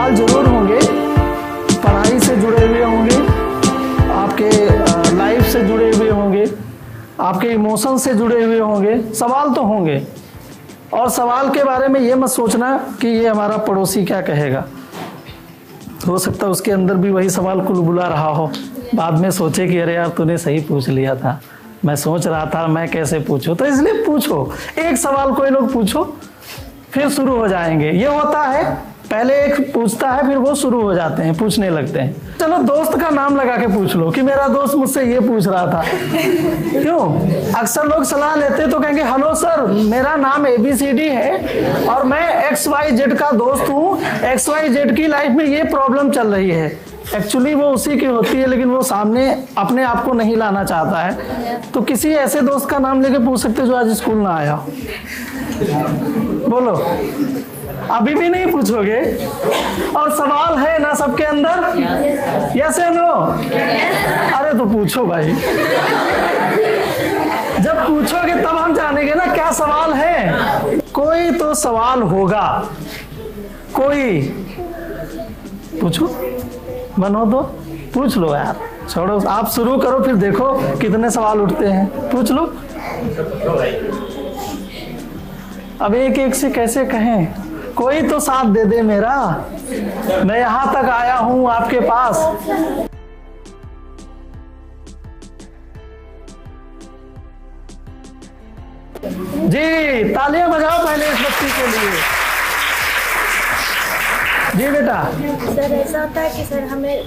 सवाल जरूर होंगे, पढ़ाई से जुड़े हुए होंगे, आपके लाइफ से जुड़े हुए होंगे, आपके इमोशन से जुड़े हुए होंगे, सवाल तो होंगे। और सवाल के बारे में ये मत सोचना कि ये हमारा पड़ोसी क्या कहेगा, हो सकता है उसके अंदर भी वही सवाल कुलबुला रहा हो, बाद में सोचे कि अरे यार तूने सही पूछ लिया था, मैं सोच रहा था मैं कैसे पूछूं। तो इसलिए पूछो, एक सवाल कोई लोग पूछो, फिर शुरू हो जाएंगे। ये होता है पहले एक पूछता है, फिर वो शुरू हो जाते हैं, पूछने लगते हैं। चलो दोस्त का नाम लगा के पूछ लो कि मेरा दोस्त मुझसे ये पूछ रहा था। क्यों? अक्सर लोग सलाह लेते तो कहेंगे हेलो सर, मेरा नाम ABCD है और मैं XYZ का दोस्त हूँ, XYZ की लाइफ में ये प्रॉब्लम चल रही है। एक्चुअली वो उसी की होती है, लेकिन वो सामने अपने आप को नहीं लाना चाहता है। तो किसी ऐसे दोस्त का नाम लेके पूछ सकते जो आज स्कूल ना आया। बोलो, अभी भी नहीं पूछोगे? और सवाल है ना सबके अंदर? यस या नो? अरे तो पूछो भाई, जब पूछोगे तब हम जानेंगे ना क्या सवाल है। कोई तो सवाल होगा, कोई। पूछो, मन हो तो पूछ लो यार, छोड़ो आप शुरू करो, फिर देखो कितने सवाल उठते हैं, पूछ लो। अब एक एक से कैसे कहें? कोई तो साथ दे दे मेरा, मैं यहां तक आया हूं आपके पास। जी तालियां बजाओ पहले इस बच्ची के लिए। जी बेटा। सर ऐसा होता है कि सर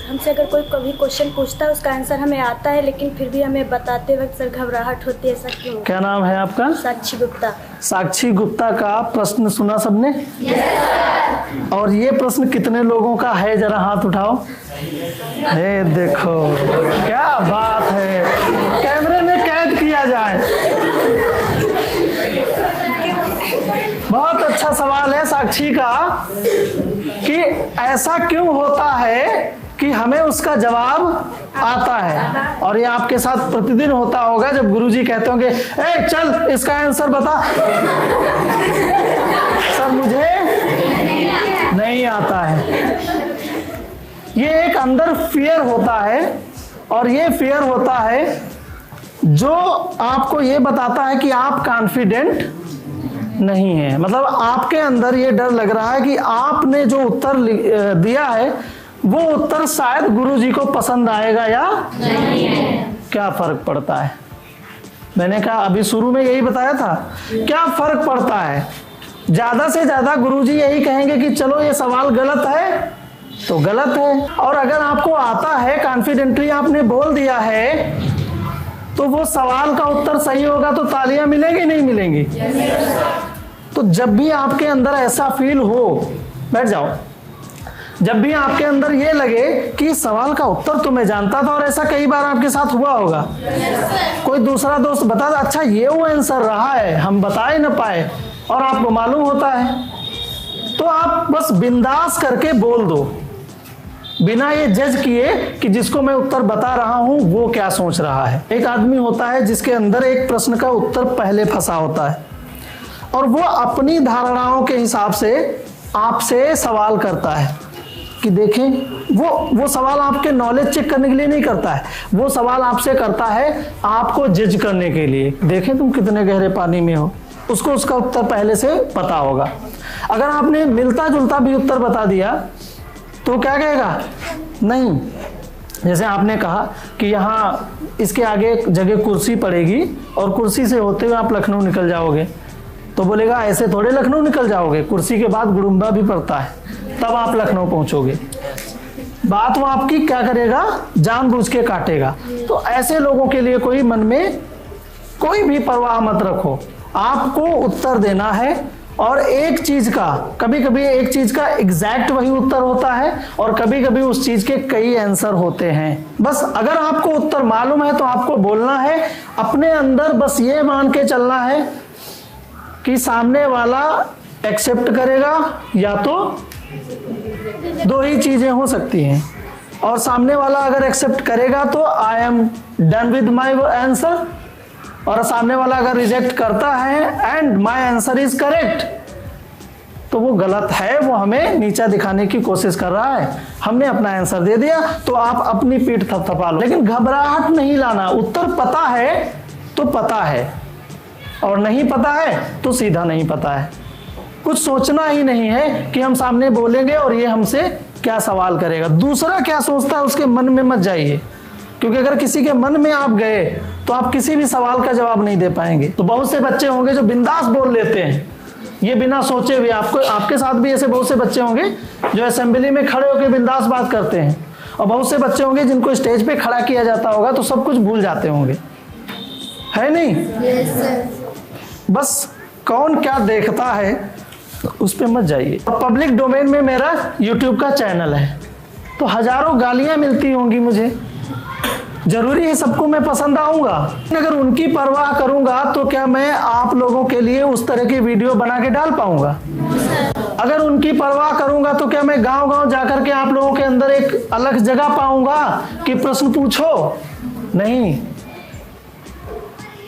हमसे अगर कोई कभी क्वेश्चन पूछता है, उसका आंसर हमें आता है, लेकिन फिर भी हमें बताते वक्त सर घबराहट होती है, ऐसा क्यों? क्या नाम है आपका? साक्षी गुप्ता। साक्षी गुप्ता का प्रश्न सुना सबने? yes, और ये प्रश्न कितने लोगों का है, जरा हाथ उठाओ। हे देखो क्या बात है, कैमरे में कैद किया जाए। बहुत अच्छा सवाल है साक्षी का कि ऐसा क्यों होता है कि हमें उसका जवाब आता है। और ये आपके साथ प्रतिदिन होता होगा जब गुरुजी कहते होंगे ए चल इसका आंसर बता, सर मुझे नहीं आता है। ये एक अंदर फियर होता है, और ये फियर होता है जो आपको ये बताता है कि आप कॉन्फिडेंट नहीं है। मतलब आपके अंदर ये डर लग रहा है कि आपने जो उत्तर दिया है वो उत्तर शायद गुरुजी को पसंद आएगा या नहीं है। क्या फर्क पड़ता है? मैंने कहा अभी शुरू में यही बताया था, क्या फर्क पड़ता है? ज्यादा से ज्यादा गुरुजी यही कहेंगे कि चलो ये सवाल गलत है तो गलत है, और अगर आपको आता है, कॉन्फिडेंटली आपने बोल दिया है, तो वो सवाल का उत्तर सही होगा तो तालियां मिलेंगी नहीं मिलेंगी? तो जब भी आपके अंदर ऐसा फील हो, बैठ जाओ, जब भी आपके अंदर ये लगे कि सवाल का उत्तर तो मैं जानता था, और ऐसा कई बार आपके साथ हुआ होगा, कोई दूसरा दोस्त बता दे अच्छा ये वो आंसर रहा है, हम बता ही ना पाए, और आपको मालूम होता है, तो आप बस बिंदास करके बोल दो, बिना ये जज किए कि जिसको मैं उत्तर बता रहा हूं वो क्या सोच रहा है। एक आदमी होता है जिसके अंदर एक प्रश्न का उत्तर पहले फंसा होता है, और वो अपनी धारणाओं के हिसाब से आपसे सवाल करता है कि देखें, वो सवाल आपके नॉलेज चेक करने के लिए नहीं करता है, वो सवाल आपसे करता है आपको जज करने के लिए, देखें तुम कितने गहरे पानी में हो। उसको उसका उत्तर पहले से पता होगा। अगर आपने मिलता जुलता भी उत्तर बता दिया तो क्या कहेगा? नहीं। जैसे आपने कहा कि यहाँ इसके आगे एक जगह कुर्सी पड़ेगी और कुर्सी से होते हुए आप लखनऊ निकल जाओगे, तो बोलेगा ऐसे थोड़े लखनऊ निकल जाओगे, कुर्सी के बाद गुडुम्बा भी पड़ता है, तब आप लखनऊ पहुंचोगे। बात वो आपकी क्या करेगा? जानबूझ के काटेगा। तो ऐसे लोगों के लिए कोई मन में कोई भी परवाह मत रखो, आपको उत्तर देना है। और एक चीज का, कभी कभी एक चीज का एग्जैक्ट वही उत्तर होता है, और कभी कभी उस चीज के कई आंसर होते हैं। बस अगर आपको उत्तर मालूम है तो आपको बोलना है, अपने अंदर बस ये मान के चलना है कि सामने वाला एक्सेप्ट करेगा, या तो दो ही चीजें हो सकती हैं, और सामने वाला अगर एक्सेप्ट करेगा तो I am done with my answer, और सामने वाला अगर रिजेक्ट करता है and my answer is correct, तो वो गलत है, वो हमें नीचा दिखाने की कोशिश कर रहा है। हमने अपना आंसर दे दिया तो आप अपनी पीठ थपथपा लो, लेकिन घबराहट नहीं लाना। उत्तर पता है तो पता है, और नहीं पता है तो सीधा नहीं पता है। कुछ सोचना ही नहीं है कि हम सामने बोलेंगे और ये हमसे क्या सवाल करेगा, दूसरा क्या सोचता है उसके मन में मत जाइए, क्योंकि अगर किसी के मन में आप गए तो आप किसी भी सवाल का जवाब नहीं दे पाएंगे। तो बहुत से बच्चे होंगे जो बिंदास बोल लेते हैं, ये बिना सोचे हुए। आपके साथ भी ऐसे बहुत से बच्चे होंगे जो असेंबली में खड़े होकर बिंदास बात करते हैं, और बहुत से बच्चे होंगे जिनको स्टेज पे खड़ा किया जाता होगा तो सब कुछ भूल जाते होंगे, है नहीं? Yes sir. बस कौन क्या देखता है उस पे मत जाइए। पब्लिक डोमेन में मेरा YouTube का चैनल है, तो हजारों गालियां मिलती होंगी मुझे, जरूरी है सबको मैं पसंद आऊंगा? अगर उनकी परवाह करूंगा तो क्या मैं आप लोगों के लिए उस तरह की वीडियो बना के डाल पाऊंगा? अगर उनकी परवाह करूंगा तो क्या मैं गांव-गांव जाकर के आप लोगों के अंदर एक अलग जगह पाऊंगा कि प्रश्न पूछो? नहीं।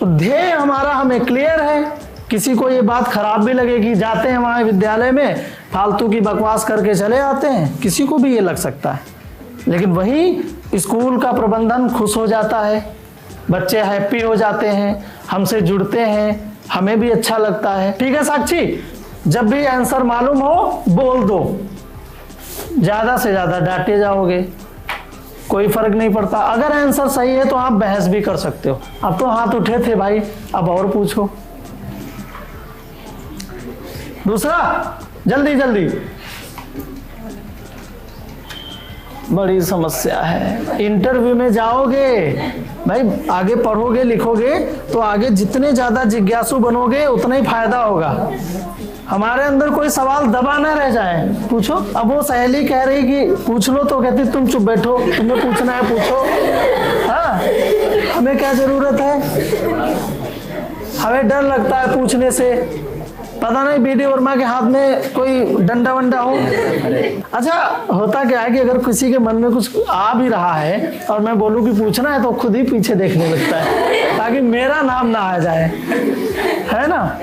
तो ध्येय हमारा हमें क्लियर है। किसी को ये बात खराब भी लगेगी, जाते हैं वहां विद्यालय में फालतू की बकवास करके चले आते हैं, किसी को भी ये लग सकता है, लेकिन वही स्कूल का प्रबंधन खुश हो जाता है, बच्चे हैप्पी हो जाते हैं, हमसे जुड़ते हैं, हमें भी अच्छा लगता है। ठीक है साक्षी, जब भी आंसर मालूम हो बोल दो, ज्यादा से ज्यादा डांटे जाओगे कोई फर्क नहीं पड़ता। अगर आंसर सही है तो आप बहस भी कर सकते हो। अब तो हाथ उठे थे भाई, अब और पूछो। दूसरा, जल्दी जल्दी, बड़ी समस्या है। इंटरव्यू में जाओगे भाई, आगे पढ़ोगे लिखोगे तो आगे जितने ज्यादा जिज्ञासु बनोगे उतना ही फायदा होगा। हमारे अंदर कोई सवाल दबा ना रह जाए, पूछो। अब वो सहेली कह रही कि पूछ लो, तो कहती तुम चुप बैठो, तुम्हें पूछना है पूछो। हाँ, हमें क्या जरूरत है? हमें डर लगता है पूछने से, पता नहीं बीडी वर्मा के हाथ में कोई डंडा वंडा हो। अच्छा, होता क्या है कि अगर किसी के मन में कुछ आ भी रहा है और मैं बोलूं कि पूछना है तो खुद ही पीछे देखने लगता है ताकि मेरा नाम ना आ जाए, है ना?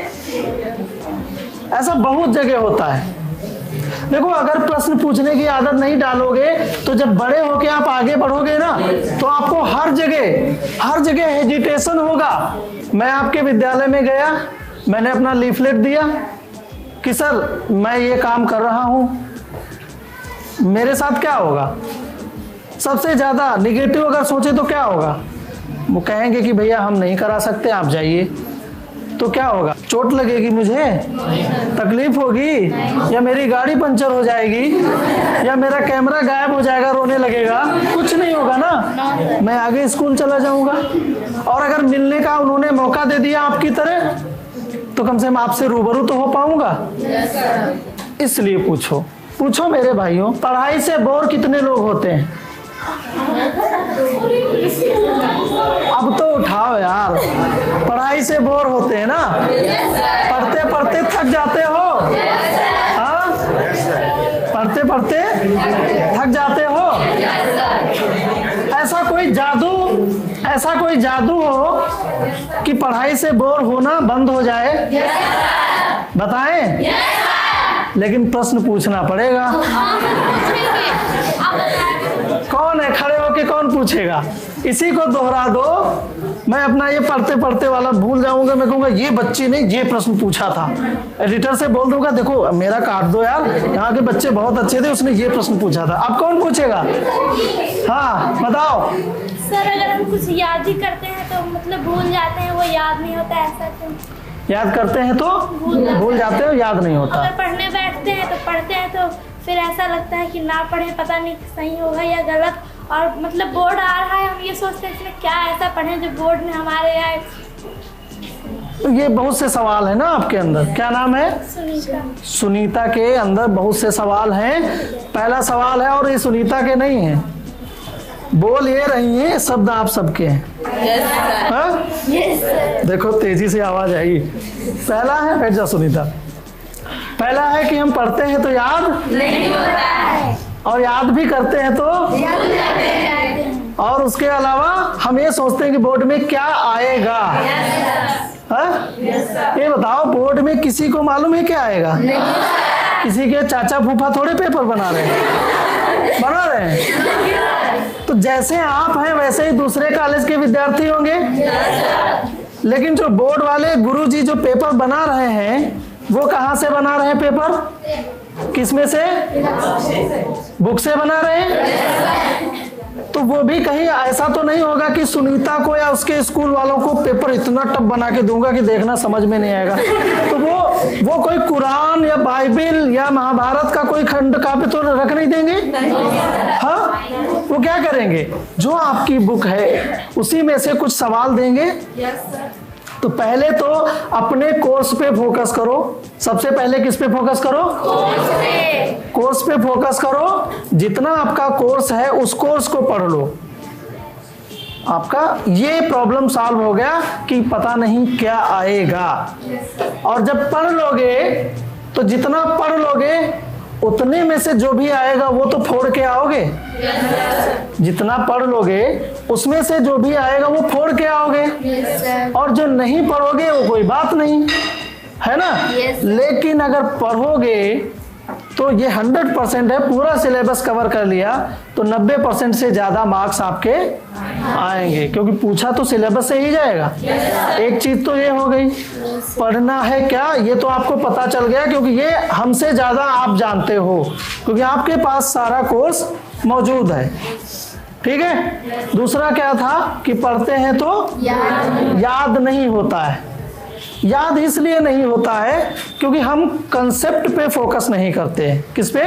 ऐसा बहुत जगह होता है। देखो, अगर प्रश्न पूछने की आदत नहीं डालोगे तो जब बड़े होके आप आगे बढ़ोगे ना तो आपको हर जगह हेजिटेशन होगा। मैं आपके विद्यालय में गया, मैंने अपना लीफलेट दिया कि सर मैं ये काम कर रहा हूं, मेरे साथ क्या होगा? सबसे ज्यादा निगेटिव अगर सोचे तो क्या होगा? वो कहेंगे कि भैया हम नहीं करा सकते, आप जाइए। तो क्या होगा? चोट लगेगी मुझे, तकलीफ होगी, या मेरी गाड़ी पंचर हो जाएगी, या मेरा कैमरा गायब हो जाएगा, रोने लगेगा? कुछ नहीं होगा ना, मैं आगे स्कूल चला जाऊंगा। और अगर मिलने का उन्होंने मौका दे दिया आपकी तरह तो कम से कम आपसे रूबरू तो हो पाऊंगा। इसलिए पूछो मेरे भाइयों, पढ़ाई से बोर कितने लोग होते हैं? अब तो उठाओ यार, पढ़ाई से बोर होते हैं ना? पढ़ते पढ़ते थक जाते हो? हाँ, पढ़ते पढ़ते थक जाते हो? ऐसा कोई जादू हो कि पढ़ाई से बोर होना बंद हो जाए? बताएं? लेकिन प्रश्न पूछना पड़ेगा। कौन है खड़े होके, कौन पूछेगा? इसी को दोहरा दो। मैं अपना ये पढ़ते पढ़ते वाला भूल जाऊंगा, मैं कहूंगा ये बच्चे ने ये प्रश्न पूछा था। एडिटर से बोल दूंगा देखो मेरा काट दो यार, यहाँ के बच्चे बहुत अच्छे थे, उसने ये प्रश्न पूछा था। अब कौन पूछेगा? हाँ बताओ सर। अगर हम कुछ याद ही करते हैं तो मतलब भूल जाते हैं, वो याद नहीं होता, ऐसा क्यों? याद करते हैं तो भूल जाते हो, याद नहीं होता। अगर पढ़ने बैठते हैं तो पढ़ते हैं तो फिर ऐसा लगता है कि ना पढ़े, पता नहीं सही होगा या गलत, और मतलब बोर्ड आ रहा है, हम ये सोचते हैं इसमें क्या ऐसा पढ़ें जो बोर्ड में हमारे आए। तो ये बहुत से सवाल है ना आपके अंदर। क्या नाम है? सुनीता के अंदर बहुत से सवाल हैं। पहला सवाल है, और ये सुनीता के नहीं है, बोल ये रही हैं, शब्द आप सबके हैं। देखो तेजी से आवाज आई। पहला है, बैठ जा सुनीता। पहला है कि हम पढ़ते हैं तो याद नहीं होता है, और याद भी करते हैं तो याद जाते हैं, और उसके अलावा हम ये सोचते हैं कि बोर्ड में क्या आएगा। ये बताओ, बोर्ड में किसी को मालूम है क्या आएगा? किसी के चाचा फूफा थोड़े पेपर बना रहे हैं। तो जैसे आप हैं वैसे ही दूसरे कॉलेज के विद्यार्थी होंगे। लेकिन जो बोर्ड वाले गुरुजी जो पेपर बना रहे हैं वो कहाँ से बना रहे हैं पेपर? किसमें से? बुक से बना रहे हैं। तो वो भी कहीं ऐसा तो नहीं होगा कि सुनीता को या उसके स्कूल वालों को पेपर इतना टफ बना के दूंगा कि देखना समझ में नहीं आएगा। तो वो कोई कुरान या बाइबिल या महाभारत का कोई खंड काव्य तो रख नहीं देंगे। हाँ, वो क्या करेंगे? जो आपकी बुक है उसी में से कुछ सवाल देंगे। तो पहले तो अपने कोर्स पे फोकस करो। सबसे पहले किस पे फोकस करो? कोर्स पे फोकस करो। जितना आपका कोर्स है उस कोर्स को पढ़ लो। आपका ये प्रॉब्लम सॉल्व हो गया कि पता नहीं क्या आएगा। और जब पढ़ लोगे तो जितना पढ़ लोगे उतने में से जो भी आएगा वो तो फोड़ के आओगे। जितना पढ़ लोगे उसमें से जो भी आएगा वो फोड़ के आओगे। और जो नहीं पढ़ोगे वो कोई बात नहीं है ना। लेकिन अगर पढ़ोगे तो ये 100% है, पूरा सिलेबस कवर कर लिया तो 90% से ज्यादा मार्क्स आपके आएंगे, क्योंकि पूछा तो सिलेबस से ही जाएगा। एक चीज तो ये हो गई, पढ़ना है क्या ये तो आपको पता चल गया, क्योंकि ये हमसे ज्यादा आप जानते हो, क्योंकि आपके पास सारा कोर्स मौजूद है। ठीक है। दूसरा क्या था कि पढ़ते हैं तो याद नहीं होता है। याद इसलिए नहीं होता है क्योंकि हम कंसेप्ट पे फोकस नहीं करते हैं। किस पे?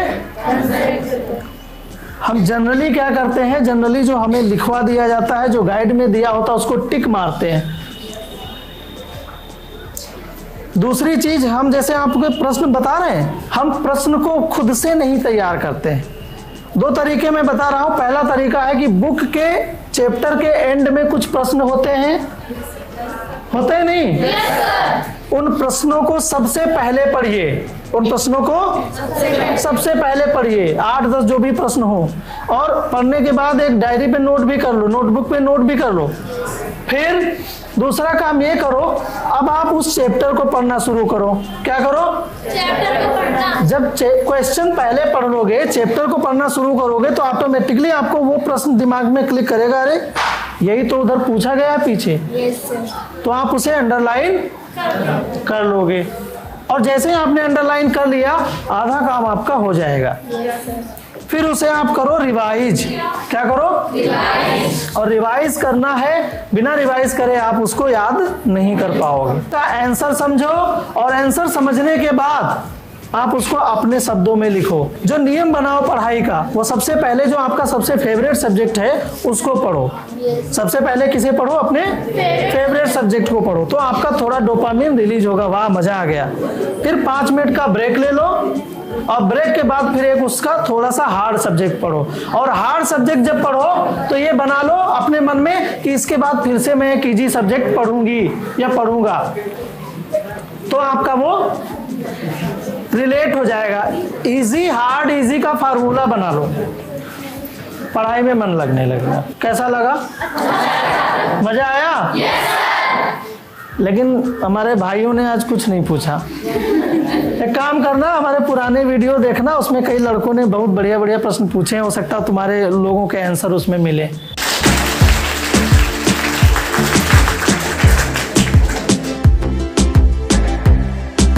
हम जनरली क्या करते हैं, जनरली जो हमें लिखवा दिया जाता है, जो गाइड में दिया होता है उसको टिक मारते हैं। दूसरी चीज, हम जैसे आपको प्रश्न बता रहे हैं, हम प्रश्न को खुद से नहीं तैयार करते हैं। दो तरीके मैं बता रहा हूं। पहला तरीका है कि बुक के चैप्टर के एंड में कुछ प्रश्न होते हैं, होते नहीं? उन प्रश्नों को सबसे पहले पढ़िए। उन प्रश्नों को सबसे पहले पढ़िए, 8-10 जो भी प्रश्न हो, और पढ़ने के बाद एक डायरी पे नोट भी कर लो, नोटबुक पे नोट भी कर लो। फिर दूसरा काम ये करो, अब आप उस चैप्टर को पढ़ना शुरू करो। क्या करो? चैप्टर को पढ़ना। जब क्वेश्चन पहले पढ़ लोगे, चैप्टर को पढ़ना शुरू करोगे तो ऑटोमेटिकली आपको वो प्रश्न दिमाग में क्लिक करेगा, अरे यही तो उधर पूछा गया है पीछे। तो आप उसे अंडरलाइन कर लोगे, और जैसे ही आपने अंडरलाइन कर लिया आधा काम आपका हो जाएगा। फिर उसे आप करो रिवाइज। क्या करो? रिवाइज। और रिवाइज करना है, बिना रिवाइज करे आप उसको याद नहीं कर पाओगे। तो आंसर समझो, और आंसर समझने के बाद आप उसको अपने शब्दों में लिखो। जो नियम बनाओ पढ़ाई का, वो सबसे पहले जो आपका सबसे फेवरेट सब्जेक्ट है उसको पढ़ो। सबसे पहले किसे पढ़ो? अपने फेवरेट सब्जेक्ट को पढ़ो, तो आपका थोड़ा डोपामिन रिलीज होगा, वाह मजा आ गया। फिर 5 मिनट का ब्रेक ले लो, और ब्रेक के बाद फिर एक उसका थोड़ा सा हार्ड सब्जेक्ट पढ़ो। और हार्ड सब्जेक्ट जब पढ़ो तो ये बना लो अपने मन में कि इसके बाद फिर से मैं एक इजी सब्जेक्ट पढ़ूंगी या पढ़ूंगा, तो आपका वो रिलेट हो जाएगा। इजी हार्ड इजी का फार्मूला बना लो, पढ़ाई में मन लगने लगेगा। कैसा लगा? मजा आया? लेकिन हमारे भाइयों ने आज कुछ नहीं पूछा। एक काम करना, हमारे पुराने वीडियो देखना, उसमें कई लड़कों ने बहुत बढ़िया बढ़िया प्रश्न पूछे हैं, हो सकता है तुम्हारे लोगों के आंसर उसमें मिले।